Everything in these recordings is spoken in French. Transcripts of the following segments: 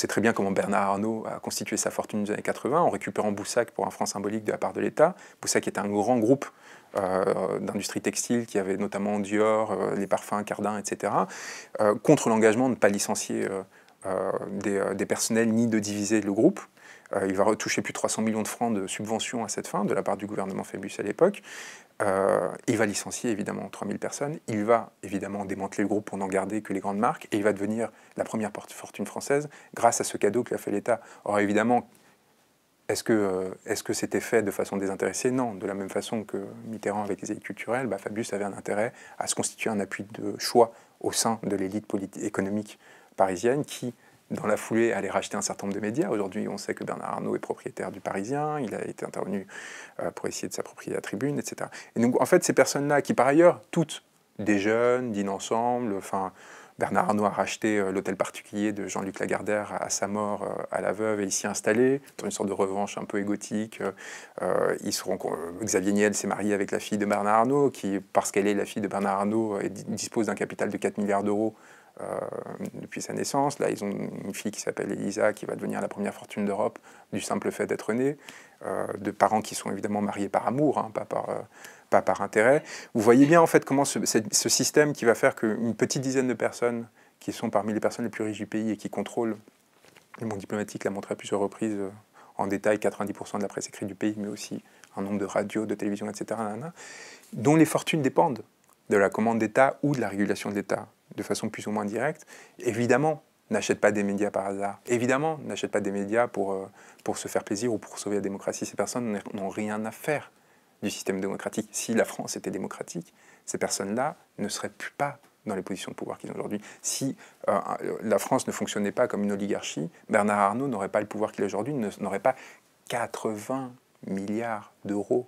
sait très bien comment Bernard Arnault a constitué sa fortune des années 80 en récupérant Boussac pour un franc symbolique de la part de l'État. Boussac est un grand groupe d'industrie textile qui avait notamment Dior, les parfums, Cardin, etc., contre l'engagement de ne pas licencier des personnels ni de diviser le groupe. Il va retoucher plus de 300 millions de francs de subventions à cette fin de la part du gouvernement Phébus à l'époque. Il va licencier évidemment 3000 personnes. Il va évidemment démanteler le groupe pour n'en garder que les grandes marques. Et il va devenir la première fortune française grâce à ce cadeau que lui a fait l'État. Or évidemment, est-ce que c'était fait de façon désintéressée? Non. De la même façon que Mitterrand avec les élites culturelles, Fabius avait un intérêt à se constituer un appui de choix au sein de l'élite économique parisienne qui, dans la foulée, allait racheter un certain nombre de médias. Aujourd'hui, on sait que Bernard Arnault est propriétaire du Parisien, il a été intervenu pour essayer de s'approprier la Tribune, etc. Et donc, en fait, ces personnes-là, qui par ailleurs, toutes des jeunes, dînent ensemble, enfin, Bernard Arnault a racheté l'hôtel particulier de Jean-Luc Lagardère à sa mort à la Veuve et il s'y est installé, dans une sorte de revanche un peu égotique. Xavier Niel s'est marié avec la fille de Bernard Arnault, qui, parce qu'elle est la fille de Bernard Arnault, dispose d'un capital de 4 milliards d'euros depuis sa naissance. Là, ils ont une fille qui s'appelle Elisa, qui va devenir la première fortune d'Europe du simple fait d'être née, de parents qui sont évidemment mariés par amour, hein, pas par intérêt. Vous voyez bien en fait comment ce système qui va faire qu'une petite dizaine de personnes qui sont parmi les personnes les plus riches du pays et qui contrôlent le monde diplomatique, l'a montré à plusieurs reprises en détail, 90% de la presse écrite du pays, mais aussi un nombre de radios, de télévision, etc., dont les fortunes dépendent de la commande d'État ou de la régulation de l'État, de façon plus ou moins directe, évidemment, n'achètent pas des médias par hasard. Évidemment, n'achètent pas des médias pour se faire plaisir ou pour sauver la démocratie. Ces personnes n'ont rien à faire du système démocratique. Si la France était démocratique, ces personnes-là ne seraient plus pas dans les positions de pouvoir qu'ils ont aujourd'hui. Si la France ne fonctionnait pas comme une oligarchie, Bernard Arnault n'aurait pas le pouvoir qu'il a aujourd'hui, n'aurait pas 80 milliards d'euros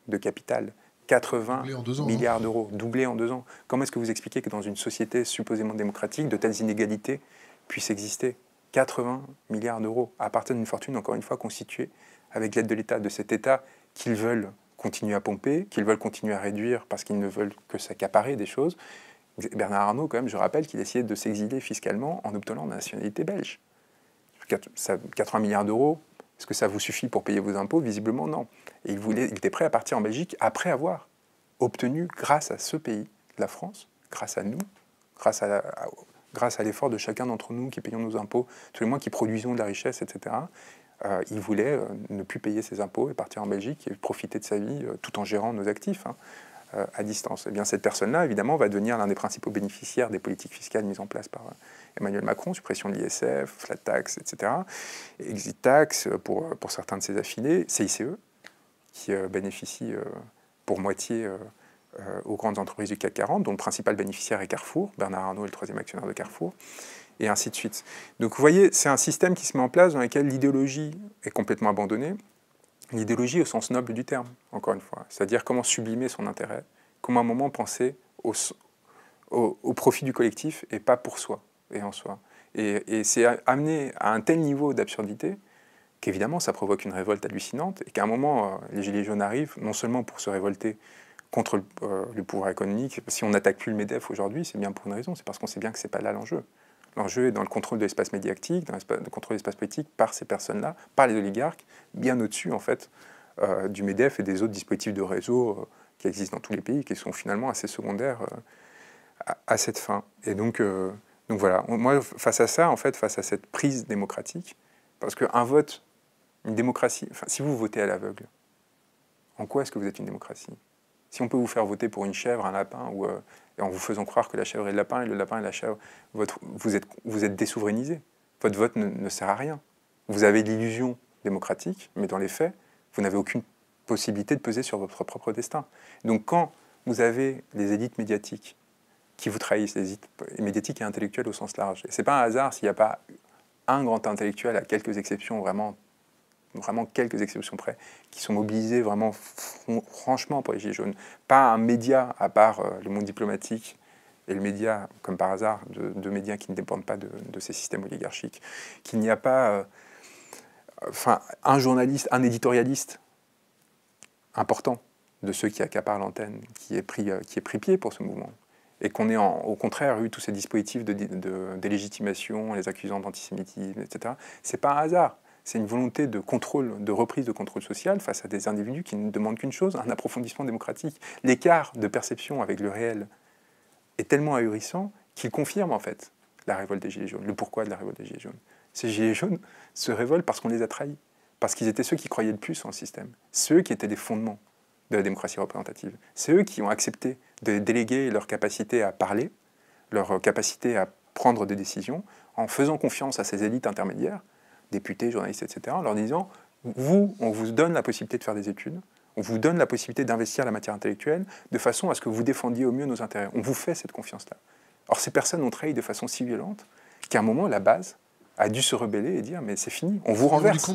de capital. 80 milliards d'euros, doublés en 2 ans. Comment est-ce que vous expliquez que dans une société supposément démocratique, de telles inégalités puissent exister? 80 milliards d'euros, à partir d'une fortune, encore une fois, constituée avec l'aide de l'État, de cet État qu'ils veulent continuer à pomper, qu'ils veulent continuer à réduire parce qu'ils ne veulent que s'accaparer des choses. Bernard Arnault, quand même, je rappelle qu'il essayait de s'exiler fiscalement en obtenant la nationalité belge. 80 milliards d'euros, est-ce que ça vous suffit pour payer vos impôts? Visiblement, non. Et il était prêt à partir en Belgique après avoir obtenu, grâce à ce pays, la France, grâce à nous, grâce à l'effort de chacun d'entre nous qui payons nos impôts, tous les mois qui produisons de la richesse, etc., il voulait ne plus payer ses impôts et partir en Belgique et profiter de sa vie tout en gérant nos actifs à distance. Et bien cette personne-là, évidemment, va devenir l'un des principaux bénéficiaires des politiques fiscales mises en place par Emmanuel Macron, suppression de l'ISF, flat tax, etc. Exit tax pour certains de ses affiliés, CICE, qui bénéficie pour moitié aux grandes entreprises du CAC 40, dont le principal bénéficiaire est Carrefour. Bernard Arnault est le 3e actionnaire de Carrefour, et ainsi de suite. Donc vous voyez, c'est un système qui se met en place dans lequel l'idéologie est complètement abandonnée, l'idéologie au sens noble du terme, encore une fois, c'est-à-dire comment sublimer son intérêt, comment à un moment penser au profit du collectif et pas pour soi et en soi. Et c'est amené à un tel niveau d'absurdité qu'évidemment ça provoque une révolte hallucinante et qu'à un moment les Gilets jaunes arrivent non seulement pour se révolter contre le pouvoir économique. Si on n'attaque plus le MEDEF aujourd'hui, c'est bien pour une raison, c'est parce qu'on sait bien que c'est pas là l'enjeu. L'enjeu est dans le contrôle de l'espace médiatique, dans le contrôle de l'espace politique par ces personnes-là, par les oligarques, bien au-dessus en fait du MEDEF et des autres dispositifs de réseau qui existent dans tous les pays, qui sont finalement assez secondaires à cette fin. Et donc voilà, moi face à ça, en fait, face à cette prise démocratique, parce qu'un vote, une démocratie, enfin, si vous votez à l'aveugle, en quoi est-ce que vous êtes une démocratie? Si on peut vous faire voter pour une chèvre, un lapin, et en vous faisant croire que la chèvre est le lapin et la chèvre, vous êtes désouverainisé. Votre vote ne sert à rien. Vous avez l'illusion démocratique, mais dans les faits, vous n'avez aucune possibilité de peser sur votre propre destin. Donc quand vous avez les élites médiatiques qui vous trahissent, les élites médiatiques et intellectuelles au sens large, et ce n'est pas un hasard s'il n'y a pas un grand intellectuel, à quelques exceptions vraiment quelques exceptions près, qui sont mobilisés vraiment franchement pour les Gilets jaunes. Pas un média, à part le monde diplomatique et le média, comme par hasard, de médias qui ne dépendent pas de ces systèmes oligarchiques. Qu'il n'y a pas un journaliste, un éditorialiste important de ceux qui accaparent l'antenne, qui est pris pied pour ce mouvement. et qu'on ait au contraire eu tous ces dispositifs de délégitimation, les accusant d'antisémitisme, etc., c'est pas un hasard. C'est une volonté de contrôle, de reprise de contrôle social face à des individus qui ne demandent qu'une chose, un approfondissement démocratique. L'écart de perception avec le réel est tellement ahurissant qu'il confirme en fait la révolte des Gilets jaunes, le pourquoi de la révolte des Gilets jaunes. Ces Gilets jaunes se révoltent parce qu'on les a trahis, parce qu'ils étaient ceux qui croyaient le plus en le système, ceux qui étaient les fondements de la démocratie représentative. C'est eux qui ont accepté de déléguer leur capacité à parler, leur capacité à prendre des décisions, en faisant confiance à ces élites intermédiaires, députés, journalistes, etc., en leur disant « Vous, on vous donne la possibilité de faire des études, on vous donne la possibilité d'investir la matière intellectuelle de façon à ce que vous défendiez au mieux nos intérêts. On vous fait cette confiance-là. » Or, ces personnes ont trahi de façon si violente qu'à un moment, la base a dû se rebeller et dire « Mais c'est fini, on vous renverse. »